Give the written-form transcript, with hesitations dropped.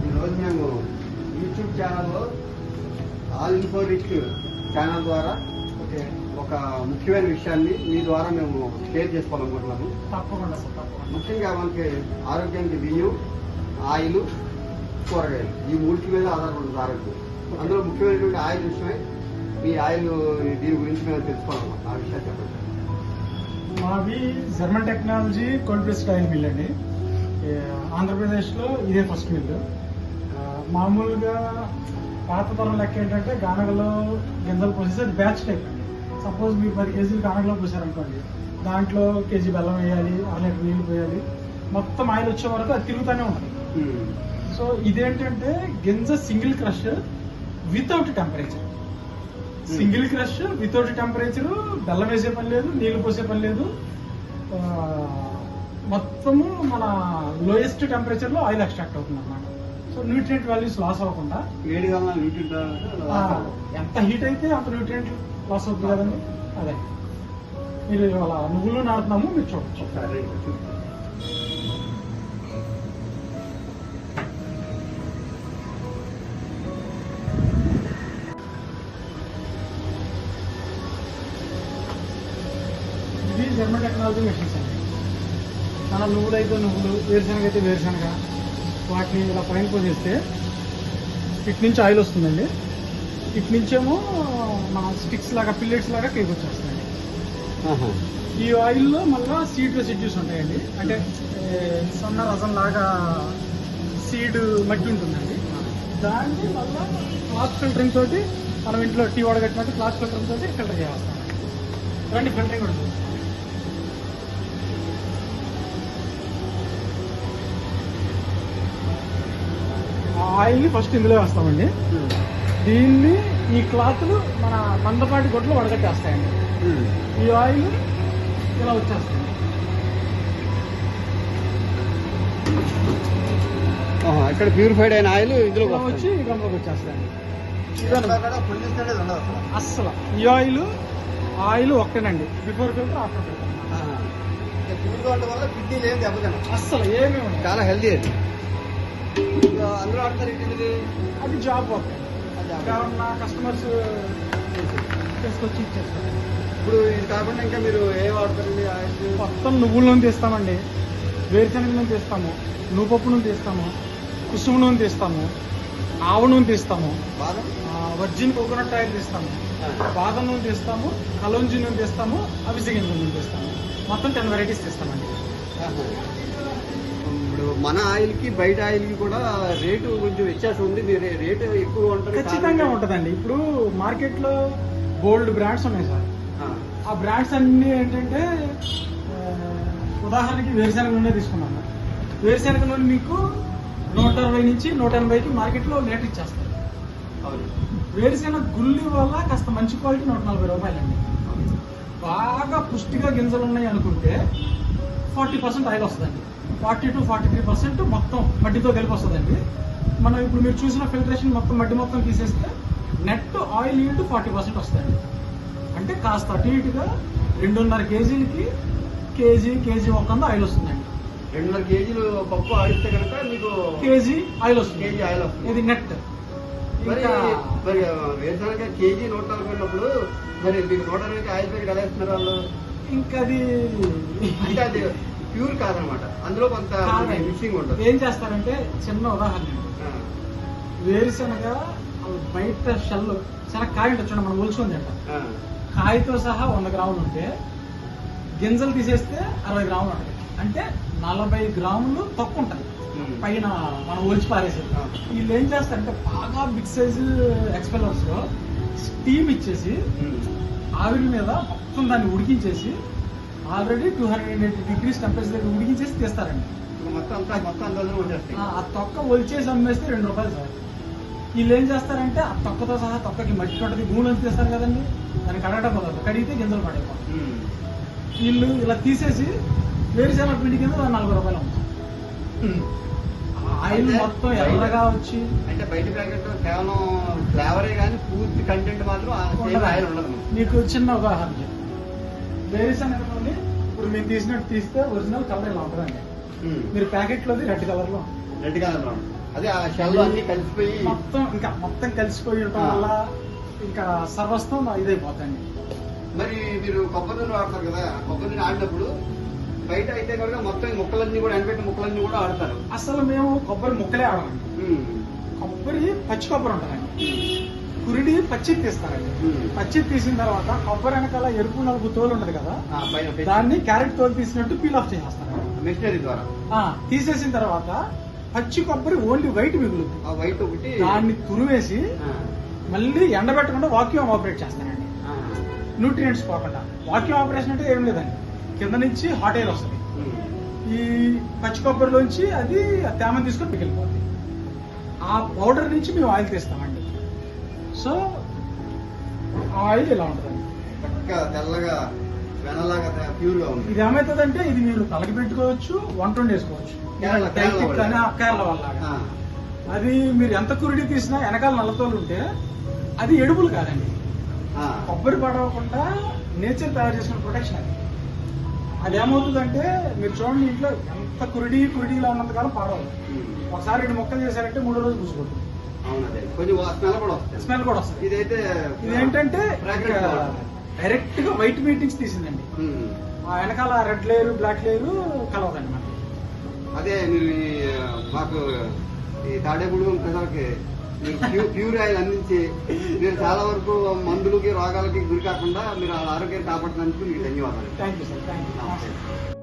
ఈరోజు మేము యూట్యూబ్ ఛానల్లో ఆల్ ఇన్ఫో రిచ్ ఛానల్ ద్వారా ఒక ముఖ్యమైన విషయాన్ని మీ ద్వారా మేము షేర్ చేసుకోవాలనుకుంటున్నాము. తప్పకుండా సార్, తప్పకుండా. ముఖ్యంగా మనకి ఆరోగ్యానికి బియ్యం, ఆయిల్, కూరగాయలు ఈ మూడింటి మీద ఆధారపడుతుంది ఆరోగ్యం. అందులో ముఖ్యమైనటువంటి ఆయిల్ విషయమై మీ ఆయిల్ దీని గురించి మేము తెలుసుకోవాలన్నమాట. ఆ విషయాలు చెప్పండి. మాది German technology cold pressed oil mill అండి. ఆంధ్రప్రదేశ్లో ఇదే ఫస్ట్ మిల్లు. మామూలుగా పాత తరం లెక్క ఏంటంటే గానగలో గింజలు పోసేసి అది బ్యాచ్ టైప్ అండి. సపోజ్ మీరు 10 కేజీలు గానగలో పోసారనుకోండి, దాంట్లో కేజీ బెల్లం వేయాలి, 6 లీటర్ నీళ్ళు పోయాలి, మొత్తం ఆయిల్ వచ్చే వరకు అది తిరుగుతూనే ఉంటుంది. సో ఇదేంటంటే గింజ single crush without temperature. Single crush without temperature, బెల్లం వేసే పని లేదు, నీళ్లు పోసే పని లేదు. మొత్తము మన లోయెస్ట్ టెంపరేచర్ లో ఆయిల్ ఎక్స్ట్రాక్ట్ అవుతుంది అన్నమాట. సో న్యూట్రియంట్ వాల్యూస్ లాస్ అవ్వకుండా, ఎంత హీట్ అయితే అంత న్యూట్రియంట్ లాస్ అవుతుంది కదండి. అదే మీరు ఇవాళ నువ్వులు నాడుతున్నాము, మీరు చూడొచ్చు. ఇది జర్మన్ టెక్నాలజీ మెషిన్స్ అండి. మన నువ్వులు అయితే నువ్వులు, వేరుశనగ అయితే వేరుశనగ, వాటిని ఇలా పైన పోసేస్తే ఇటు నుంచి ఆయిల్ వస్తుందండి. ఇటు నుంచేమో మన స్టిక్స్ లాగా, పిల్లెట్స్ లాగా కేక్ వచ్చేస్తాయండి. ఈ ఆయిల్లో మళ్ళీ సీడ్ రెసిడ్యూస్ ఉంటాయండి. అంటే సన్న రసం లాగా సీడ్ మట్టి ఉంటుందండి. దాన్ని మళ్ళీ క్లాత్ ఫిల్టరింగ్ తోటి, మనం ఇంట్లో టీ వడగట్టినట్టు క్లాత్ ఫిల్టరింగ్ తోటి ఫిల్టర్ చేస్తాం. రండి, ఫిల్టరింగ్ కూడా చూస్తాం. ఆయిల్ని ఫస్ట్ ఇందులో వేస్తామండి. దీన్ని ఈ క్లాత్లు మన మందపాటి గొడ్లు వడగట్టేస్తాయండి. ఈ ఆయిల్ ఇలా వచ్చేస్తాయి. ఇక్కడ ప్యూరిఫైడ్ అయిన ఆయిల్ ఇందులో వచ్చి ఈ గంపలోకి వచ్చేస్తాయండి. అస్సలు ఈ ఆయిల్ ఒక్కటేనండి, బిఫోర్ ఫిల్టర్, ఆఫ్టర్ ఫిల్టర్. అస్సలు ఏమీ ఉండదు, చాలా హెల్తీ అది. అందులో ఆడతారు ఏంటి, అది జాబ్ వర్క్. కస్టమర్స్ తీసుకొచ్చి ఇచ్చేస్తారు. ఇప్పుడు ఇది కాకుండా ఇంకా మీరు ఏం వాడతారండి? మొత్తం నువ్వుల నూనె తీస్తామండి, వేరుశనగ నూనె తీస్తాము, నువ్వుపప్పు నూనె తీస్తాము, కుసుమ నూనె తీస్తాము, ఆవ నూనె తీస్తాము, వర్జిన్ కోకోనట్ ఆయిల్ తీస్తాము, బాదం నూనె తీస్తాము, కలోంజీ నూనె తీస్తాము, అవిసె గింజల నూనె తీస్తాము. మొత్తం 10 వెరైటీస్ తీస్తామండి. ఇప్పుడు మన ఆయిల్ కి బయట ఆయిల్ కి కూడా రేటు కొంచెం వ్యత్యాసం ఉంది. రేటు ఎక్కువ ఉంటుంది. ఖచ్చితంగా ఉంటుందండి. ఇప్పుడు మార్కెట్ లో బోల్డ్ బ్రాండ్స్ ఉన్నాయి సార్. ఆ బ్రాండ్స్ అన్ని ఏంటంటే, ఉదాహరణకి వేరుశనగ నూనె తీసుకున్నాము. వేరుశనగ నూనె మీకు 160 నుంచి 180కి మార్కెట్ లో లీటర్ ఇచ్చేస్తారు. వేరుశనగ గుల్లి వల్ల కాస్త మంచి క్వాలిటీ 140 రూపాయలండి. బాగా పుష్టిగా గింజలు ఉన్నాయి అనుకుంటే 40% ఆయిల్ వస్తుందండి. 40 to 43% మొత్తం మట్టితో కలిపి వస్తుందండి. మనం ఇప్పుడు మీరు చూసిన ఫిల్టరేషన్ మొత్తం మట్టి మొత్తం తీసేస్తే నెట్ ఆయిల్ ఈల్డ్ 40% వస్తుందండి. అంటే కాస్త అటు ఇటుగా 2.5 కేజీలకి కేజీ 100 ఆయిల్ వస్తుందండి. 2.5 కేజీలు పప్పు ఆడిస్తే కనుక మీకు కేజీ ఆయిల్ వస్తుంది. కేజీ ఆయిల్ వస్తుంది. ఇది నెట్. మరి వేరుశనగ కేజీ 140 ఉన్నప్పుడు మరి మీకు 120 ఆయిల్ పేరు కదా ఇస్తున్నారు వాళ్ళు. ఇంకా అది అంటే అది ప్యూర్ కాదనమాట, అందులో కొంత మిక్సింగ్ ఉంటుంది. ఏం చేస్తారంటే, చిన్న ఉదాహరణ, వేరుశనగ బయట షెల్ కాయ ఉంటుంది చూడండి, మనం ఒలుచుకొని తింటాం. కాయతో సహా 100 గ్రాములు ఉంటే గింజలు తీసేస్తే 60 గ్రాములు ఉంటాయి. అంటే 40 గ్రాములు తక్కువ ఉంటుంది పైన మనం ఒలిచి పారేసేది. వీళ్ళు ఏం చేస్తారంటే బాగా బిగ్ సైజు ఎక్స్పెల్లర్స్ లో స్టీమ్ ఇచ్చేసి ఆవిరి మీద మొత్తం దాన్ని ఉడికించేసి ఆల్రెడీ 280 degrees టెంపరేచర్ దగ్గర ఉడికించేసి తీస్తారండి. ఆ తొక్క ఒలిచేసి అమ్మేస్తే 2 రూపాయలు సార్. వీళ్ళు ఏం చేస్తారంటే ఆ తొక్కతో సహా, తొక్కకి మట్టి ఉంటుంది, భూములు అని తీస్తారు కదండి, దాన్ని కడగడం కుదరదు, కడిగితే గింజలు పడైపోతాయి. వీళ్ళు ఇలా తీసేసి వేరుశనగ పిండి కింద 40 రూపాయలు అమ్ముతారు. ఆయిల్ మొత్తం ఎర్రగా వచ్చి, అంటే బయట ప్యాకెట్ కేవలం ఫ్లేవరే కానీ పూర్తి కంటెంట్ మాత్రం ఆయిల్ ఉండదు. మీకు చిన్న ఉదాహరణ, వేరుశనగ నూనె ఇప్పుడు మేము తీసినట్టు తీస్తే ఒరిజినల్ కలర్ ఇలా ఉంటుందండి. మీరు ప్యాకెట్ లోది రెడ్ కలర్ లో రెడ్ కలర్ లో అదే ఆ షెల్ అన్ని కలిసిపోయి మొత్తం కలిసిపోయి ఉండటం వల్ల ఇంకా సర్వస్వం ఇదైపోతుంది. మరి మీరు కొబ్బరి నూనె వాడతారు కదా, కొబ్బరి నూనె ఆడినప్పుడు బయట అయితే కనుక మొత్తం ముక్కలన్నీ కూడా ఎండబెట్టిన ముక్కలన్నీ కూడా ఆడతారు. అసలు మేము కొబ్బరి ముక్కలే ఆడమండి. కొబ్బరి పచ్చి కొబ్బరి ఉంటుందండి, కురిడి పచ్చి తీస్తారండి. పచ్చి తీసిన తర్వాత కొబ్బరి వెనకాల ఎరుపు నలుపు తోలు ఉంటది కదా, దాన్ని క్యారెట్ తోలు తీసినట్టు పీల్ ఆఫ్ చేసేస్తారు మిషనరీ ద్వారా. తీసేసిన తర్వాత పచ్చి కొబ్బరి ఓన్లీ వైట్ మిగులుతుంది. ఆ వైట్ ఒకటి దాన్ని తురివేసి మళ్ళీ ఎండబెట్టకుండా వాక్యూమ్ ఆపరేట్ చేస్తానండి. న్యూట్రియంట్స్ పోకుండా. వాక్యూమ్ ఆపరేషన్ అంటే ఏం లేదండి, కింద నుంచి హాట్ ఎయిర్ వస్తుంది, ఈ పచ్చి కొబ్బరిలోంచి అది తేమని తీసుకొని మిగిలిపోతుంది. ఆ పౌడర్ నుంచి మేము ఆయిల్ తీస్తామండి. సో ఆ ఆయిల్ ఇలా ఉంటుందండి, తెల్లగా వెనలాగా ప్యూర్ గా ఉంది. ఇది ఏమవుతుందంటే ఇది మీరు తలకి పెట్టుకోవచ్చు, వంట వండేసుకోవచ్చు. కేరళ వల్ల అది మీరు ఎంత కురిడి తీసినా వెనకాల నల్లతోలు ఉంటే అది ఎడుపులు కాదండి, కొబ్బరి పడవకుండా నేచర్ తయారు చేసిన ప్రొటెక్షన్ అది. అది ఏమవుతుందంటే మీరు చూడండి, ఇంట్లో ఎంత కురిడిలా ఉన్నంతకాలం పాడవదు. ఒకసారి 2 మొక్కలు చేశారంటే 3వ రోజు పూసుకుంటుంది. స్మెల్ కూడా వస్తుంది. ఇదేంటంటే డైరెక్ట్ గా వైట్ మీటింగ్స్ తీసిందండి. ఆ వెనకాల రెడ్ లేయర్ బ్లాక్ లేయర్ కలవదండి మనకి. అదే మీరు మాకు ఈ తాడేపూడి ప్రజలకి ప్యూర్ ఆయిల్ అందించి మీరు చాలా వరకు మందులకి రోగాలకి గురి కాకుండా మీరు ఆరోగ్యాన్ని కాపాడుతున్నందుకు మీకు ధన్యవాదాలు. Thank you sir. Thank you.